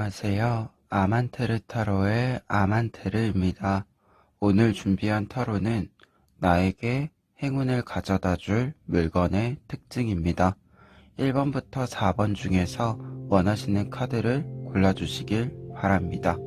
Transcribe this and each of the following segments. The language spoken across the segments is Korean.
안녕하세요. 아만테르 타로의 아만테르입니다. 오늘 준비한 타로는 나에게 행운을 가져다 줄 물건의 특징입니다. 1번부터 4번 중에서 원하시는 카드를 골라주시길 바랍니다.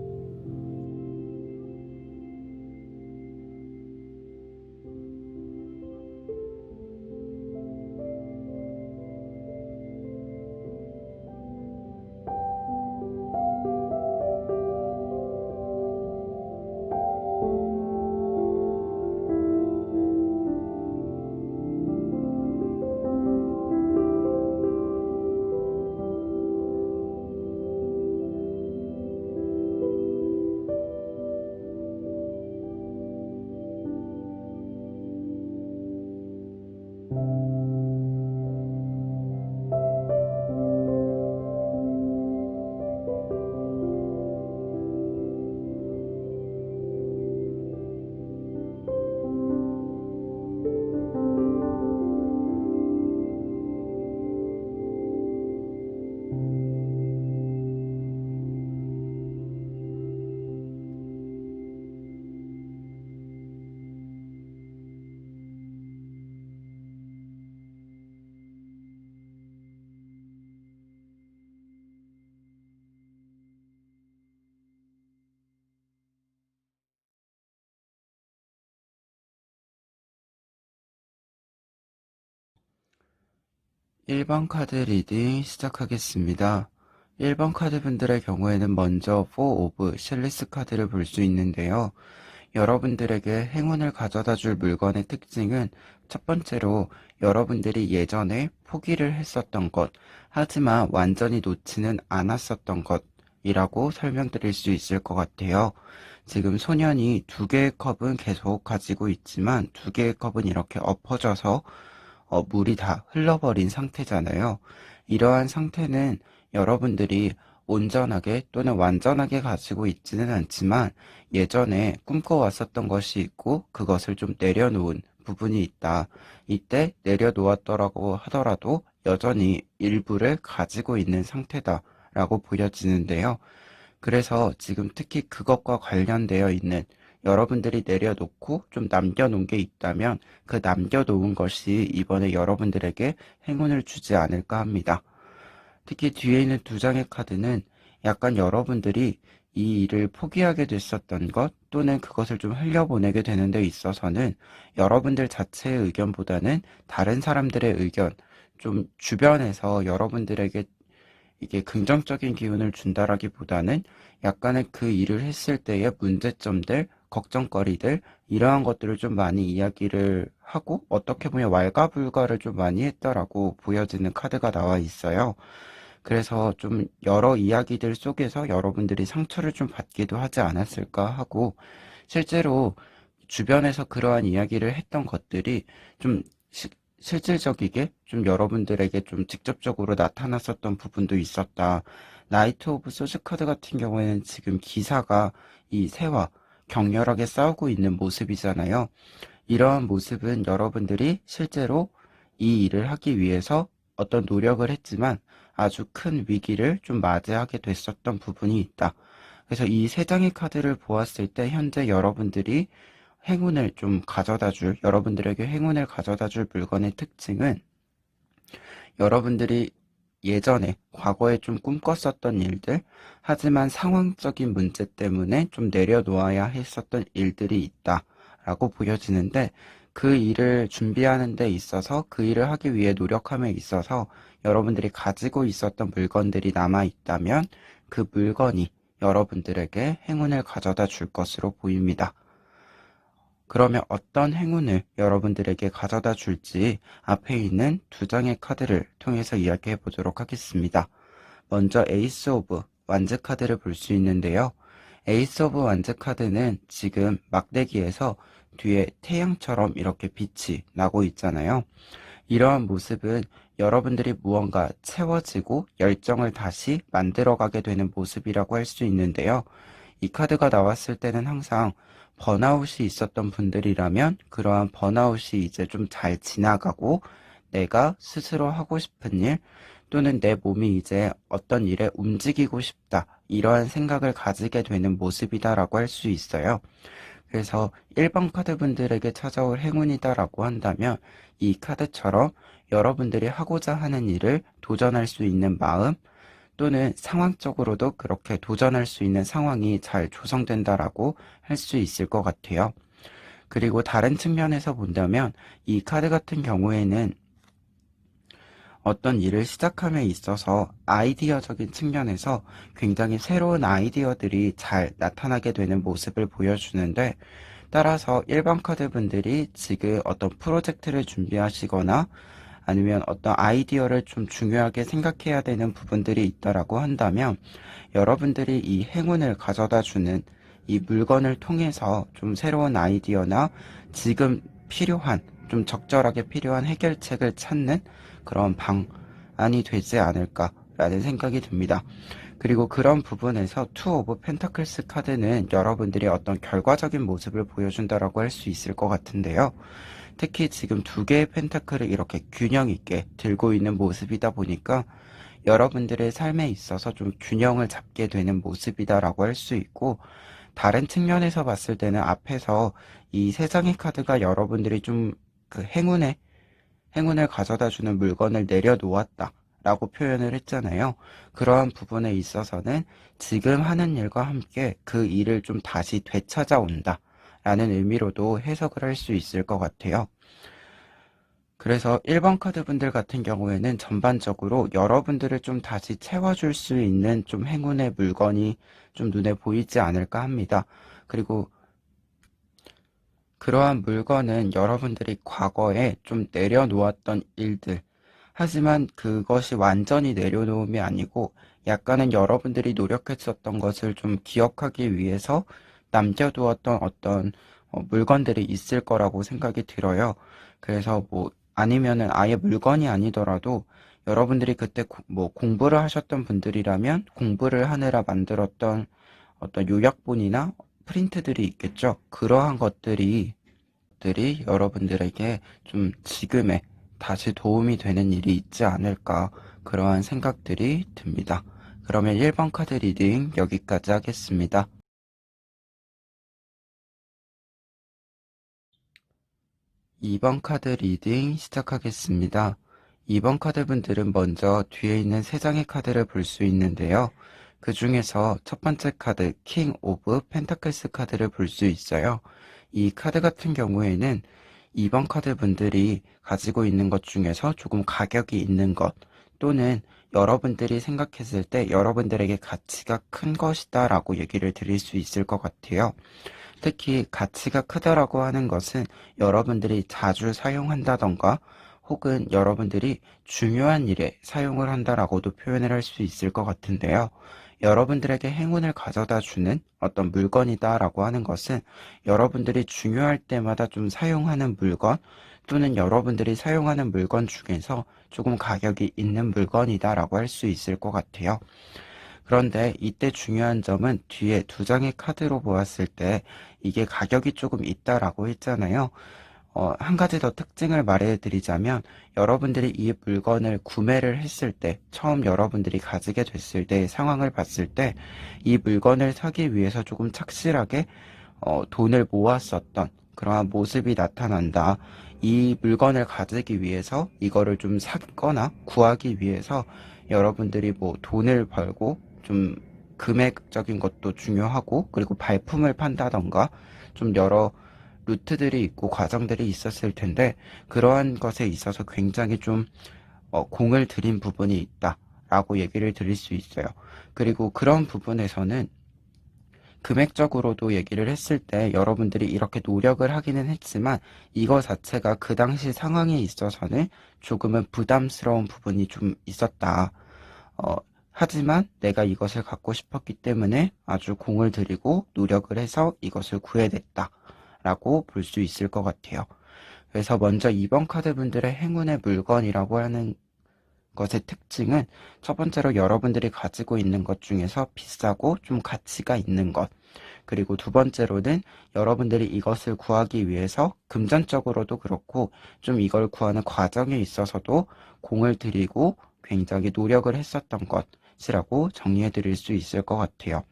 1번 카드 리딩 시작하겠습니다. 1번 카드 분들의 경우에는 먼저 4 오브 실리스 카드를 볼 수 있는데요. 여러분들에게 행운을 가져다 줄 물건의 특징은 첫 번째로 여러분들이 예전에 포기를 했었던 것, 하지만 완전히 놓지는 않았었던 것이라고 설명드릴 수 있을 것 같아요. 지금 소년이 두 개의 컵은 계속 가지고 있지만 두 개의 컵은 이렇게 엎어져서 물이 다 흘러버린 상태잖아요. 이러한 상태는 여러분들이 온전하게 또는 완전하게 가지고 있지는 않지만 예전에 꿈꿔왔었던 것이 있고 그것을 좀 내려놓은 부분이 있다. 이때 내려놓았더라고 하더라도 여전히 일부를 가지고 있는 상태다라고 보여지는데요. 그래서 지금 특히 그것과 관련되어 있는 여러분들이 내려놓고 좀 남겨놓은 게 있다면 그 남겨놓은 것이 이번에 여러분들에게 행운을 주지 않을까 합니다. 특히 뒤에 있는 두 장의 카드는 약간 여러분들이 이 일을 포기하게 됐었던 것 또는 그것을 좀 흘려보내게 되는 데 있어서는 여러분들 자체의 의견보다는 다른 사람들의 의견, 좀 주변에서 여러분들에게 이게 긍정적인 기운을 준다라기보다는 약간의 그 일을 했을 때의 문제점들, 걱정거리들, 이러한 것들을 좀 많이 이야기를 하고 어떻게 보면 왈가불가를 좀 많이 했다라고 보여지는 카드가 나와 있어요. 그래서 좀 여러 이야기들 속에서 여러분들이 상처를 좀 받기도 하지 않았을까 하고 실제로 주변에서 그러한 이야기를 했던 것들이 좀 실질적이게 좀 여러분들에게 좀 직접적으로 나타났었던 부분도 있었다. 나이트 오브 소즈 카드 같은 경우에는 지금 기사가 이 새와 격렬하게 싸우고 있는 모습이잖아요. 이러한 모습은 여러분들이 실제로 이 일을 하기 위해서 어떤 노력을 했지만 아주 큰 위기를 좀 맞이하게 됐었던 부분이 있다. 그래서 이 세 장의 카드를 보았을 때 현재 여러분들이 행운을 좀 가져다 줄, 여러분들에게 행운을 가져다 줄 물건의 특징은 여러분들이 예전에 과거에 좀 꿈꿨었던 일들, 하지만 상황적인 문제 때문에 좀 내려놓아야 했었던 일들이 있다라고 보여지는데 그 일을 준비하는 데 있어서 그 일을 하기 위해 노력함에 있어서 여러분들이 가지고 있었던 물건들이 남아 있다면 그 물건이 여러분들에게 행운을 가져다 줄 것으로 보입니다. 그러면 어떤 행운을 여러분들에게 가져다 줄지 앞에 있는 두 장의 카드를 통해서 이야기해 보도록 하겠습니다. 먼저 에이스 오브 완즈 카드를 볼 수 있는데요. 에이스 오브 완즈 카드는 지금 막대기에서 뒤에 태양처럼 이렇게 빛이 나고 있잖아요. 이러한 모습은 여러분들이 무언가 채워지고 열정을 다시 만들어가게 되는 모습이라고 할 수 있는데요. 이 카드가 나왔을 때는 항상 번아웃이 있었던 분들이라면 그러한 번아웃이 이제 좀 잘 지나가고 내가 스스로 하고 싶은 일, 또는 내 몸이 이제 어떤 일에 움직이고 싶다. 이러한 생각을 가지게 되는 모습이다라고 할 수 있어요. 그래서 1번 카드 분들에게 찾아올 행운이다라고 한다면 이 카드처럼 여러분들이 하고자 하는 일을 도전할 수 있는 마음 또는 상황적으로도 그렇게 도전할 수 있는 상황이 잘 조성된다라고 할 수 있을 것 같아요. 그리고 다른 측면에서 본다면 이 카드 같은 경우에는 어떤 일을 시작함에 있어서 아이디어적인 측면에서 굉장히 새로운 아이디어들이 잘 나타나게 되는 모습을 보여주는데, 따라서 1번 카드 분들이 지금 어떤 프로젝트를 준비하시거나 아니면 어떤 아이디어를 좀 중요하게 생각해야 되는 부분들이 있다라고 한다면 여러분들이 이 행운을 가져다 주는 이 물건을 통해서 좀 새로운 아이디어나 지금 필요한 좀 적절하게 필요한 해결책을 찾는 그런 방안이 되지 않을까라는 생각이 듭니다. 그리고 그런 부분에서 투 오브 펜타클스 카드는 여러분들이 어떤 결과적인 모습을 보여준다라고 할 수 있을 것 같은데요. 특히 지금 두 개의 펜타클을 이렇게 균형 있게 들고 있는 모습이다 보니까 여러분들의 삶에 있어서 좀 균형을 잡게 되는 모습이다라고 할 수 있고, 다른 측면에서 봤을 때는 앞에서 이 세 장의 카드가 여러분들이 좀 그 행운을 가져다주는 물건을 내려놓았다 라고 표현을 했잖아요. 그러한 부분에 있어서는 지금 하는 일과 함께 그 일을 좀 다시 되찾아온다 라는 의미로도 해석을 할 수 있을 것 같아요. 그래서 1번 카드 분들 같은 경우에는 전반적으로 여러분들을 좀 다시 채워줄 수 있는 좀 행운의 물건이 좀 눈에 보이지 않을까 합니다. 그리고 그러한 물건은 여러분들이 과거에 좀 내려놓았던 일들, 하지만 그것이 완전히 내려놓음이 아니고 약간은 여러분들이 노력했었던 것을 좀 기억하기 위해서 남겨두었던 어떤 물건들이 있을 거라고 생각이 들어요. 그래서 뭐 아니면은 아예 물건이 아니더라도 여러분들이 그때 뭐 공부를 하셨던 분들이라면 공부를 하느라 만들었던 어떤 요약본이나 프린트들이 있겠죠. 그러한 것들이 여러분들에게 좀 지금에 다시 도움이 되는 일이 있지 않을까, 그러한 생각들이 듭니다. 그러면 1번 카드 리딩 여기까지 하겠습니다. 2번 카드 리딩 시작하겠습니다. 2번 카드 분들은 먼저 뒤에 있는 3장의 카드를 볼 수 있는데요. 그 중에서 첫 번째 카드 킹 오브 펜타클스 카드를 볼 수 있어요. 이 카드 같은 경우에는 2번 카드 분들이 가지고 있는 것 중에서 조금 가격이 있는 것, 또는 여러분들이 생각했을 때 여러분들에게 가치가 큰 것이다 라고 얘기를 드릴 수 있을 것 같아요. 특히 가치가 크다라고 하는 것은 여러분들이 자주 사용한다던가 혹은 여러분들이 중요한 일에 사용을 한다라고도 표현을 할 수 있을 것 같은데요. 여러분들에게 행운을 가져다 주는 어떤 물건이다라고 하는 것은 여러분들이 중요할 때마다 좀 사용하는 물건, 또는 여러분들이 사용하는 물건 중에서 조금 가격이 있는 물건이다라고 할 수 있을 것 같아요. 그런데 이때 중요한 점은 뒤에 2장의 카드로 보았을 때 이게 가격이 조금 있다라고 했잖아요. 한 가지 더 특징을 말해드리자면 여러분들이 이 물건을 구매를 했을 때, 처음 여러분들이 가지게 됐을 때의 상황을 봤을 때 이 물건을 사기 위해서 조금 착실하게 돈을 모았었던 그러한 모습이 나타난다. 이 물건을 가지기 위해서 이거를 좀 사거나 구하기 위해서 여러분들이 뭐 돈을 벌고 좀 금액적인 것도 중요하고, 그리고 발품을 판다던가 좀 여러 루트들이 있고 과정들이 있었을 텐데 그러한 것에 있어서 굉장히 좀 공을 들인 부분이 있다라고 얘기를 드릴 수 있어요. 그리고 그런 부분에서는 금액적으로도 얘기를 했을 때 여러분들이 이렇게 노력을 하기는 했지만 이거 자체가 그 당시 상황에 있어서는 조금은 부담스러운 부분이 좀 있었다. 하지만 내가 이것을 갖고 싶었기 때문에 아주 공을 들이고 노력을 해서 이것을 구해냈다 라고 볼 수 있을 것 같아요. 그래서 먼저 2번 카드 분들의 행운의 물건이라고 하는 것의 특징은 첫 번째로 여러분들이 가지고 있는 것 중에서 비싸고 좀 가치가 있는 것, 그리고 두 번째로는 여러분들이 이것을 구하기 위해서 금전적으로도 그렇고 좀 이걸 구하는 과정에 있어서도 공을 들이고 굉장히 노력을 했었던 것이라고 정리해 드릴 수 있을 것 같아요.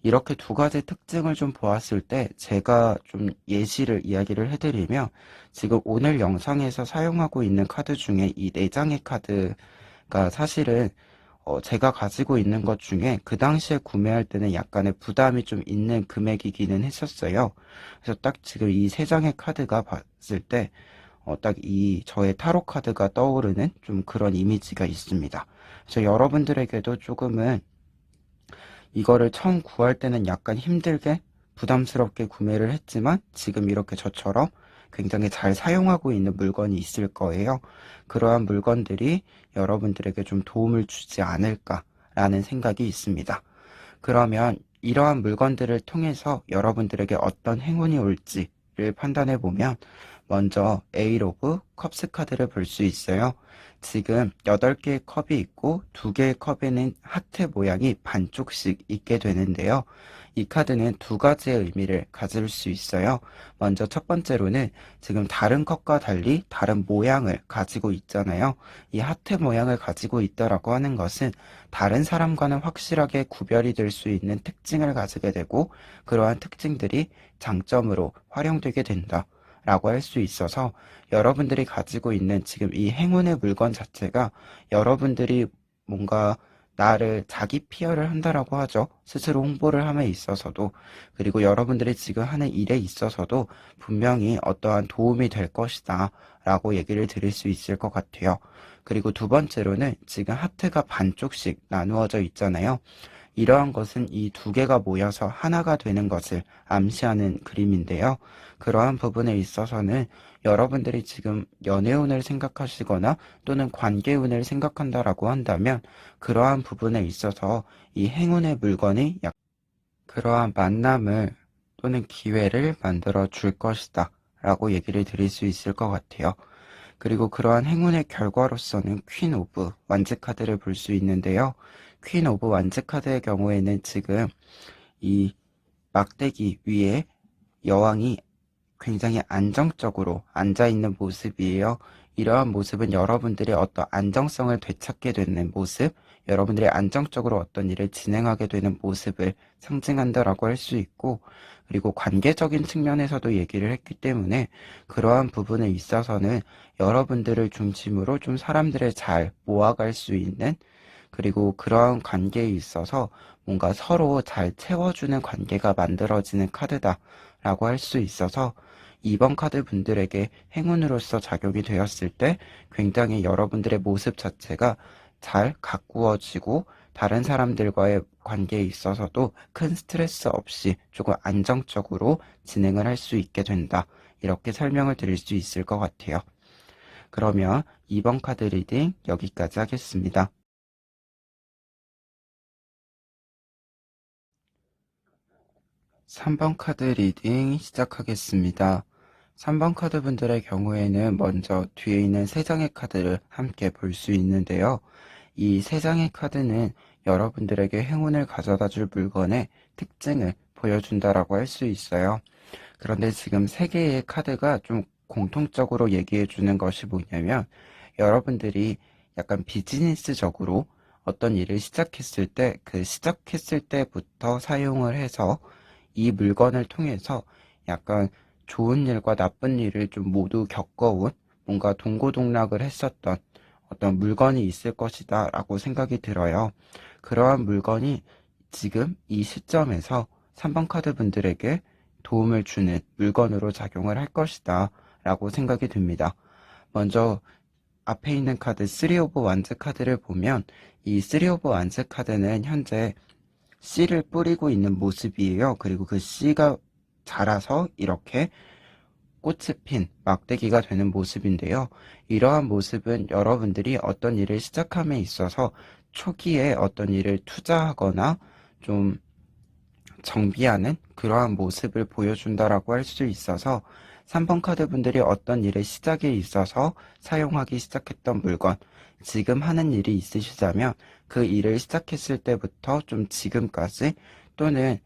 이렇게 두 가지 특징을 좀 보았을 때 제가 좀 예시를 이야기를 해드리면 지금 오늘 영상에서 사용하고 있는 카드 중에 이 4장의 카드가 사실은 제가 가지고 있는 것 중에 그 당시에 구매할 때는 약간의 부담이 좀 있는 금액이기는 했었어요. 그래서 딱 지금 이 3장의 카드가 봤을 때 딱 이 저의 타로 카드가 떠오르는 좀 그런 이미지가 있습니다. 그래서 여러분들에게도 조금은 이거를 처음 구할 때는 약간 힘들게 부담스럽게 구매를 했지만 지금 이렇게 저처럼 굉장히 잘 사용하고 있는 물건이 있을 거예요. 그러한 물건들이 여러분들에게 좀 도움을 주지 않을까라는 생각이 있습니다. 그러면 이러한 물건들을 통해서 여러분들에게 어떤 행운이 올지를 판단해 보면 먼저 에잇 오브 컵스 카드를 볼 수 있어요. 지금 8개의 컵이 있고 2개의 컵에는 하트 모양이 반쪽씩 있게 되는데요. 이 카드는 두 가지의 의미를 가질 수 있어요. 먼저 첫 번째로는 지금 다른 컵과 달리 다른 모양을 가지고 있잖아요. 이 하트 모양을 가지고 있다라고 하는 것은 다른 사람과는 확실하게 구별이 될 수 있는 특징을 가지게 되고 그러한 특징들이 장점으로 활용되게 된다. 라고 할 수 있어서 여러분들이 가지고 있는 지금 이 행운의 물건 자체가 여러분들이 뭔가 나를 자기 PR을 한다라고 하죠. 스스로 홍보를 함에 있어서도 그리고 여러분들이 지금 하는 일에 있어서도 분명히 어떠한 도움이 될 것이다 라고 얘기를 드릴 수 있을 것 같아요. 그리고 두 번째로는 지금 하트가 반쪽씩 나누어져 있잖아요. 이러한 것은 이 두 개가 모여서 하나가 되는 것을 암시하는 그림인데요. 그러한 부분에 있어서는 여러분들이 지금 연애운을 생각하시거나 또는 관계운을 생각한다라고 한다면 그러한 부분에 있어서 이 행운의 물건이 그러한 만남을 또는 기회를 만들어 줄 것이다 라고 얘기를 드릴 수 있을 것 같아요. 그리고 그러한 행운의 결과로서는 퀸 오브 완즈 카드를 볼 수 있는데요. 퀸 오브 완즈 카드의 경우에는 지금 이 막대기 위에 여왕이 굉장히 안정적으로 앉아있는 모습이에요. 이러한 모습은 여러분들의 어떤 안정성을 되찾게 되는 모습, 여러분들이 안정적으로 어떤 일을 진행하게 되는 모습을 상징한다라고 할 수 있고, 그리고 관계적인 측면에서도 얘기를 했기 때문에 그러한 부분에 있어서는 여러분들을 중심으로 좀 사람들을 잘 모아갈 수 있는 그리고 그러한 관계에 있어서 뭔가 서로 잘 채워주는 관계가 만들어지는 카드다라고 할 수 있어서 2번 카드 분들에게 행운으로서 작용이 되었을 때 굉장히 여러분들의 모습 자체가 잘 가꾸어지고 다른 사람들과의 관계에 있어서도 큰 스트레스 없이 조금 안정적으로 진행을 할 수 있게 된다. 이렇게 설명을 드릴 수 있을 것 같아요. 그러면 2번 카드 리딩 여기까지 하겠습니다. 3번 카드 리딩 시작하겠습니다. 3번 카드 분들의 경우에는 먼저 뒤에 있는 3장의 카드를 함께 볼 수 있는데요. 이 3장의 카드는 여러분들에게 행운을 가져다 줄 물건의 특징을 보여준다라고 할 수 있어요. 그런데 지금 3개의 카드가 좀 공통적으로 얘기해 주는 것이 뭐냐면 여러분들이 약간 비즈니스적으로 어떤 일을 시작했을 때 그 시작했을 때부터 사용을 해서 이 물건을 통해서 약간 좋은 일과 나쁜 일을 좀 모두 겪어온 뭔가 동고동락을 했었던 어떤 물건이 있을 것이다 라고 생각이 들어요. 그러한 물건이 지금 이 시점에서 3번 카드 분들에게 도움을 주는 물건으로 작용을 할 것이다 라고 생각이 듭니다. 먼저 앞에 있는 카드 3 오브 완즈 카드를 보면 이 3 오브 완즈 카드는 현재 씨를 뿌리고 있는 모습이에요. 그리고 그 씨가 자라서 이렇게 꽃이 핀 막대기가 되는 모습인데요. 이러한 모습은 여러분들이 어떤 일을 시작함에 있어서 초기에 어떤 일을 투자하거나 좀 정비하는 그러한 모습을 보여준다라고 할 수 있어서 3번 카드 분들이 어떤 일의 시작에 있어서 사용하기 시작했던 물건, 지금 하는 일이 있으시다면 그 일을 시작했을 때부터 좀 지금까지 또는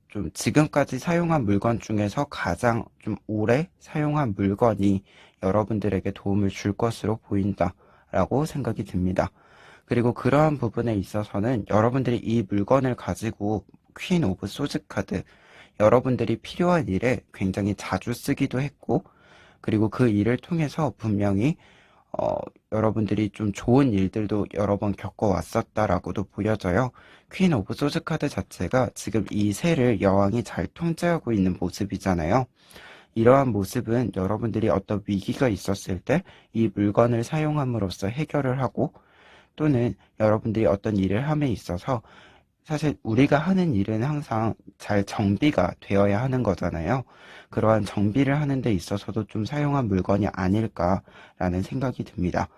좀 지금까지 사용한 물건 중에서 가장 좀 오래 사용한 물건이 여러분들에게 도움을 줄 것으로 보인다 라고 생각이 듭니다. 그리고 그러한 부분에 있어서는 여러분들이 이 물건을 가지고 퀸 오브 소즈 카드, 여러분들이 필요한 일에 굉장히 자주 쓰기도 했고, 그리고 그 일을 통해서 분명히 어, 여러분들이 좀 좋은 일들도 여러 번 겪어왔었다라고도 보여져요. 퀸 오브 소즈 카드 자체가 지금 이 세를 여왕이 잘 통제하고 있는 모습이잖아요. 이러한 모습은 여러분들이 어떤 위기가 있었을 때 이 물건을 사용함으로써 해결을 하고, 또는 여러분들이 어떤 일을 함에 있어서 사실 우리가 하는 일은 항상 잘 정비가 되어야 하는 거잖아요. 그러한 정비를 하는 데 있어서도 좀 사용한 물건이 아닐까라는 생각이 듭니다.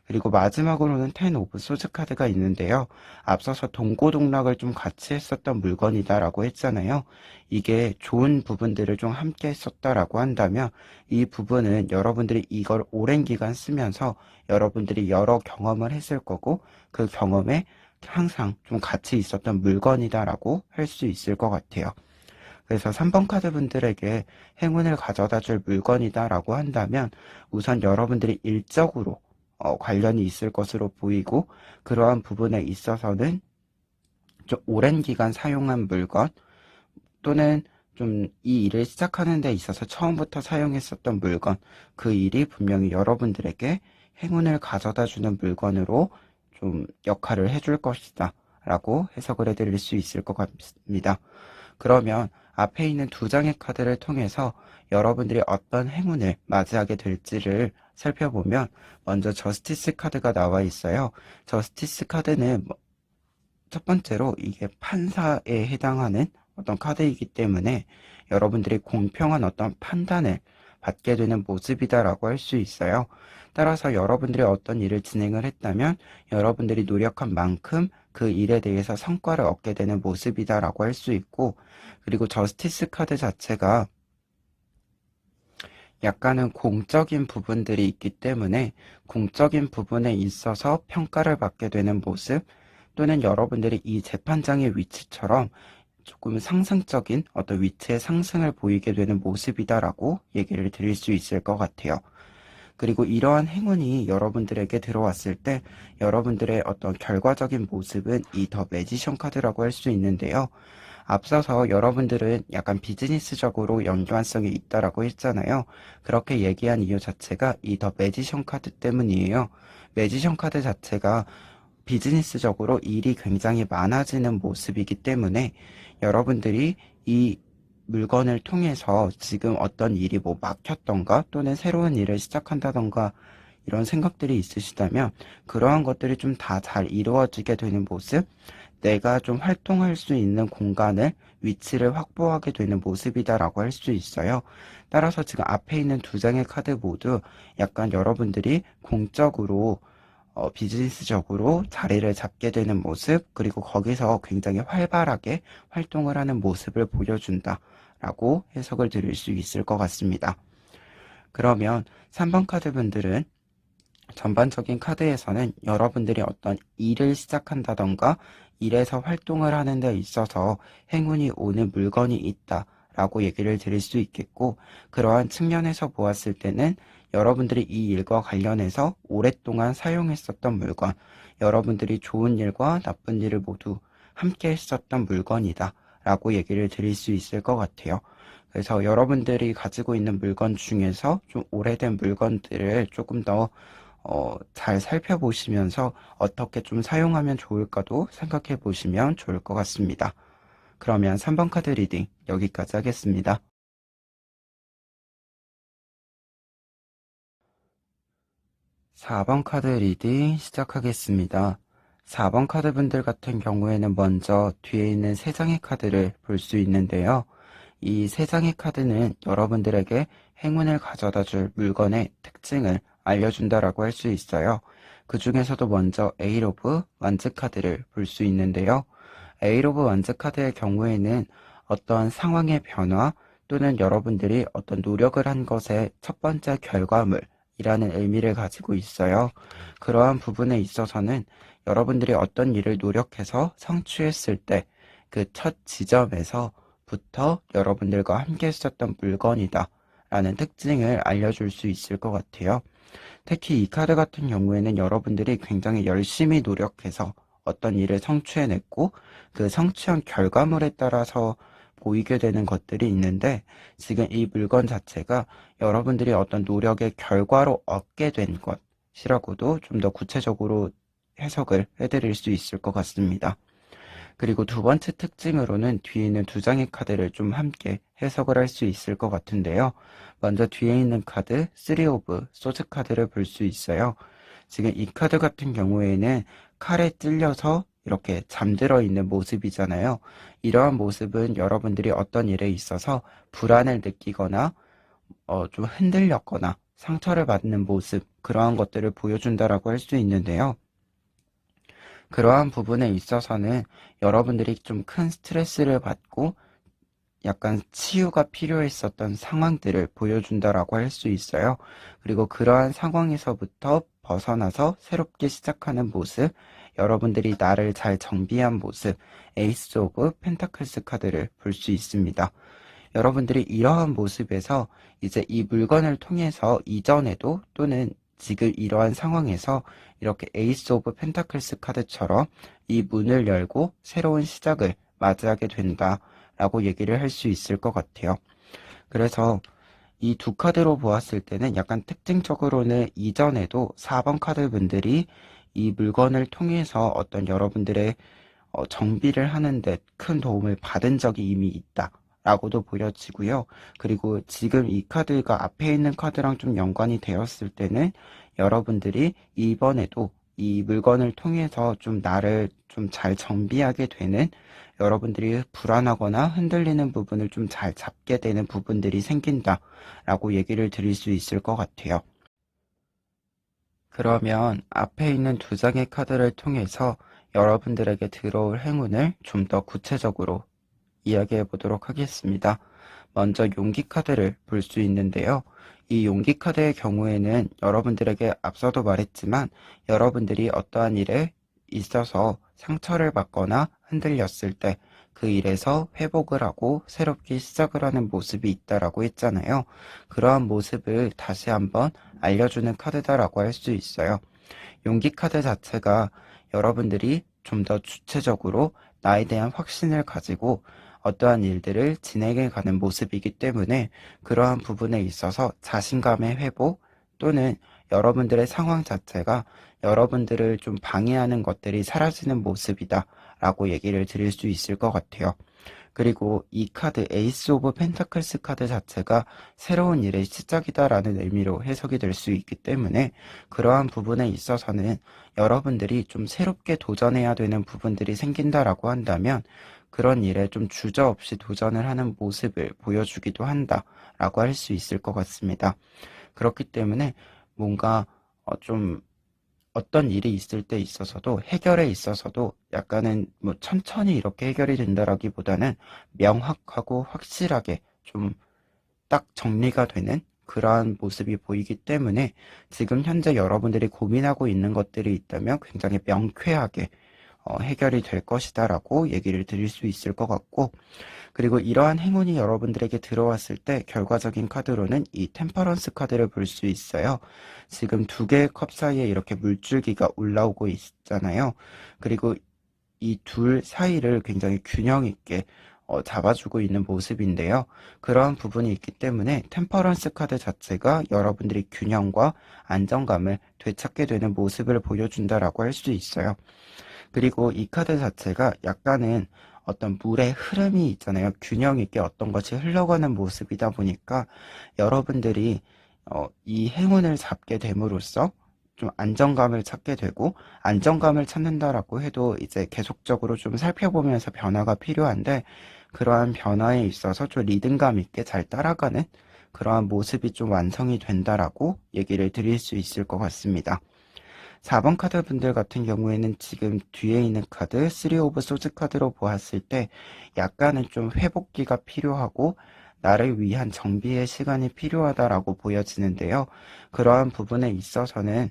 그리고 마지막으로는 텐 오브 소즈 카드가 있는데요. 앞서서 동고동락을 좀 같이 했었던 물건이다라고 했잖아요. 이게 좋은 부분들을 좀 함께 했었다라고 한다면 이 부분은 여러분들이 이걸 오랜 기간 쓰면서 여러분들이 여러 경험을 했을 거고, 그 경험에 항상 좀 같이 있었던 물건이다라고 할 수 있을 것 같아요. 그래서 3번 카드 분들에게 행운을 가져다 줄 물건이다라고 한다면 우선 여러분들이 일적으로 관련이 있을 것으로 보이고, 그러한 부분에 있어서는 좀 오랜 기간 사용한 물건, 또는 좀 이 일을 시작하는 데 있어서 처음부터 사용했었던 물건, 그 일이 분명히 여러분들에게 행운을 가져다 주는 물건으로 좀 역할을 해줄 것이다 라고 해석을 해드릴 수 있을 것 같습니다. 그러면 앞에 있는 두 장의 카드를 통해서 여러분들이 어떤 행운을 맞이하게 될지를 살펴보면, 먼저 저스티스 카드가 나와 있어요. 저스티스 카드는 첫 번째로 이게 판사에 해당하는 어떤 카드이기 때문에 여러분들이 공평한 어떤 판단을 받게 되는 모습이다라고 할 수 있어요. 따라서 여러분들이 어떤 일을 진행을 했다면 여러분들이 노력한 만큼 그 일에 대해서 성과를 얻게 되는 모습이다라고 할 수 있고, 그리고 저스티스 카드 자체가 약간은 공적인 부분들이 있기 때문에 공적인 부분에 있어서 평가를 받게 되는 모습, 또는 여러분들이 이 재판장의 위치처럼 조금 상승적인 어떤 위치의 상승을 보이게 되는 모습이다라고 얘기를 드릴 수 있을 것 같아요. 그리고 이러한 행운이 여러분들에게 들어왔을 때 여러분들의 어떤 결과적인 모습은 이 더 매지션 카드라고 할 수 있는데요. 앞서서 여러분들은 약간 비즈니스적으로 연관성이 있다라고 했잖아요. 그렇게 얘기한 이유 자체가 이 더 매지션 카드 때문이에요. 매지션 카드 자체가 비즈니스적으로 일이 굉장히 많아지는 모습이기 때문에 여러분들이 이 물건을 통해서 지금 어떤 일이 뭐 막혔던가, 또는 새로운 일을 시작한다던가 이런 생각들이 있으시다면 그러한 것들이 좀 다 잘 이루어지게 되는 모습, 내가 좀 활동할 수 있는 공간을, 위치를 확보하게 되는 모습이다라고 할 수 있어요. 따라서 지금 앞에 있는 두 장의 카드 모두 약간 여러분들이 공적으로 비즈니스적으로 자리를 잡게 되는 모습, 그리고 거기서 굉장히 활발하게 활동을 하는 모습을 보여준다 라고 해석을 드릴 수 있을 것 같습니다. 그러면 3번 카드 분들은 전반적인 카드에서는 여러분들이 어떤 일을 시작한다던가 일에서 활동을 하는 데 있어서 행운이 오는 물건이 있다 라고 얘기를 드릴 수 있겠고, 그러한 측면에서 보았을 때는 여러분들이 이 일과 관련해서 오랫동안 사용했었던 물건, 여러분들이 좋은 일과 나쁜 일을 모두 함께 했었던 물건이다 라고 얘기를 드릴 수 있을 것 같아요. 그래서 여러분들이 가지고 있는 물건 중에서 좀 오래된 물건들을 조금 더 잘 살펴보시면서 어떻게 좀 사용하면 좋을까도 생각해 보시면 좋을 것 같습니다. 그러면 3번 카드 리딩 여기까지 하겠습니다. 4번 카드 리딩 시작하겠습니다. 4번 카드 분들 같은 경우에는 먼저 뒤에 있는 3장의 카드를 볼 수 있는데요. 이 3장의 카드는 여러분들에게 행운을 가져다 줄 물건의 특징을 알려준다라고 할 수 있어요. 그 중에서도 먼저 에잇 오브 완즈 카드를 볼 수 있는데요. 에잇 오브 완즈 카드의 경우에는 어떤 상황의 변화, 또는 여러분들이 어떤 노력을 한 것의 첫 번째 결과물이라는 의미를 가지고 있어요. 그러한 부분에 있어서는 여러분들이 어떤 일을 노력해서 성취했을 때 그 첫 지점에서부터 여러분들과 함께 했었던 물건이다 라는 특징을 알려줄 수 있을 것 같아요. 특히 이 카드 같은 경우에는 여러분들이 굉장히 열심히 노력해서 어떤 일을 성취해냈고 그 성취한 결과물에 따라서 보이게 되는 것들이 있는데, 지금 이 물건 자체가 여러분들이 어떤 노력의 결과로 얻게 된 것이라고도 좀 더 구체적으로 해석을 해드릴 수 있을 것 같습니다. 그리고 두 번째 특징으로는 뒤에 있는 두 장의 카드를 좀 함께 해석을 할 수 있을 것 같은데요. 먼저 뒤에 있는 카드 3 오브 소드 카드를 볼 수 있어요. 지금 이 카드 같은 경우에는 칼에 찔려서 이렇게 잠들어 있는 모습이잖아요. 이러한 모습은 여러분들이 어떤 일에 있어서 불안을 느끼거나 좀 흔들렸거나 상처를 받는 모습, 그러한 것들을 보여준다라고 할 수 있는데요. 그러한 부분에 있어서는 여러분들이 좀 큰 스트레스를 받고 약간 치유가 필요했었던 상황들을 보여준다라고 할 수 있어요. 그리고 그러한 상황에서부터 벗어나서 새롭게 시작하는 모습, 여러분들이 나를 잘 정비한 모습, 에이스 오브 펜타클스 카드를 볼 수 있습니다. 여러분들이 이러한 모습에서 이제 이 물건을 통해서 이전에도 또는 지금 이러한 상황에서 이렇게 에이스 오브 펜타클스 카드처럼 이 문을 열고 새로운 시작을 맞이하게 된다라고 얘기를 할 수 있을 것 같아요. 그래서 이 두 카드로 보았을 때는 약간 특징적으로는 이전에도 4번 카드 분들이 이 물건을 통해서 어떤 여러분들의 정비를 하는데 큰 도움을 받은 적이 이미 있다라고도 보여지고요. 그리고 지금 이 카드가 앞에 있는 카드랑 좀 연관이 되었을 때는 여러분들이 이번에도 이 물건을 통해서 좀 나를 좀 잘 정비하게 되는, 여러분들이 불안하거나 흔들리는 부분을 좀 잘 잡게 되는 부분들이 생긴다라고 얘기를 드릴 수 있을 것 같아요. 그러면 앞에 있는 두 장의 카드를 통해서 여러분들에게 들어올 행운을 좀 더 구체적으로 이야기해 보도록 하겠습니다. 먼저 용기 카드를 볼 수 있는데요. 이 용기 카드의 경우에는 여러분들에게 앞서도 말했지만 여러분들이 어떠한 일에 있어서 상처를 받거나 흔들렸을 때 그 일에서 회복을 하고 새롭게 시작을 하는 모습이 있다라고 했잖아요. 그러한 모습을 다시 한번 알려주는 카드다라고 할 수 있어요. 용기 카드 자체가 여러분들이 좀 더 주체적으로 나에 대한 확신을 가지고 어떠한 일들을 진행해 가는 모습이기 때문에 그러한 부분에 있어서 자신감의 회복 또는 여러분들의 상황 자체가 여러분들을 좀 방해하는 것들이 사라지는 모습이다 라고 얘기를 드릴 수 있을 것 같아요. 그리고 이 카드 에이스 오브 펜타클스 카드 자체가 새로운 일의 시작이다라는 의미로 해석이 될 수 있기 때문에 그러한 부분에 있어서는 여러분들이 좀 새롭게 도전해야 되는 부분들이 생긴다라고 한다면 그런 일에 좀 주저없이 도전을 하는 모습을 보여주기도 한다라고 할 수 있을 것 같습니다. 그렇기 때문에 뭔가 좀 어떤 일이 있을 때 있어서도 해결에 있어서도 약간은 뭐 천천히 이렇게 해결이 된다라기보다는 명확하고 확실하게 좀 딱 정리가 되는 그러한 모습이 보이기 때문에 지금 현재 여러분들이 고민하고 있는 것들이 있다면 굉장히 명쾌하게 해결이 될 것이다라고 얘기를 드릴 수 있을 것 같고, 그리고 이러한 행운이 여러분들에게 들어왔을 때 결과적인 카드로는 이 템퍼런스 카드를 볼 수 있어요. 지금 두 개의 컵 사이에 이렇게 물줄기가 올라오고 있잖아요. 그리고 이 둘 사이를 굉장히 균형 있게 잡아주고 있는 모습인데요. 그러한 부분이 있기 때문에 템퍼런스 카드 자체가 여러분들이 균형과 안정감을 되찾게 되는 모습을 보여준다라고 할 수 있어요. 그리고 이 카드 자체가 약간은 어떤 물의 흐름이 있잖아요. 균형 있게 어떤 것이 흘러가는 모습이다 보니까 여러분들이 이 행운을 잡게 됨으로써 좀 안정감을 찾게 되고, 안정감을 찾는다라고 해도 이제 계속적으로 좀 살펴보면서 변화가 필요한데 그러한 변화에 있어서 좀 리듬감 있게 잘 따라가는 그러한 모습이 좀 완성이 된다라고 얘기를 드릴 수 있을 것 같습니다. 4번 카드 분들 같은 경우에는 지금 뒤에 있는 카드 3 오브 소즈 카드로 보았을 때 약간은 좀 회복기가 필요하고 나를 위한 정비의 시간이 필요하다라고 보여지는데요. 그러한 부분에 있어서는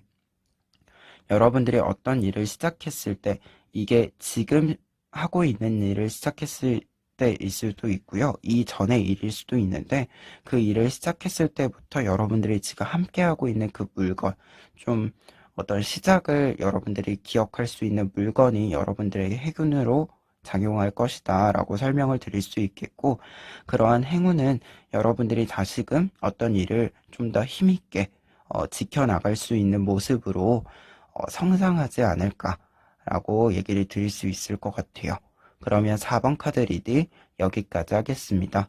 여러분들이 어떤 일을 시작했을 때 이게 지금 하고 있는 일을 시작했을 때일 수도 있고요. 이전의 일일 수도 있는데 그 일을 시작했을 때부터 여러분들이 지금 함께하고 있는 그 물건, 좀 어떤 시작을 여러분들이 기억할 수 있는 물건이 여러분들에게 행운으로 작용할 것이다 라고 설명을 드릴 수 있겠고, 그러한 행운은 여러분들이 다시금 어떤 일을 좀 더 힘있게 지켜나갈 수 있는 모습으로 성장하지 않을까라고 얘기를 드릴 수 있을 것 같아요. 그러면 4번 카드 리딩 여기까지 하겠습니다.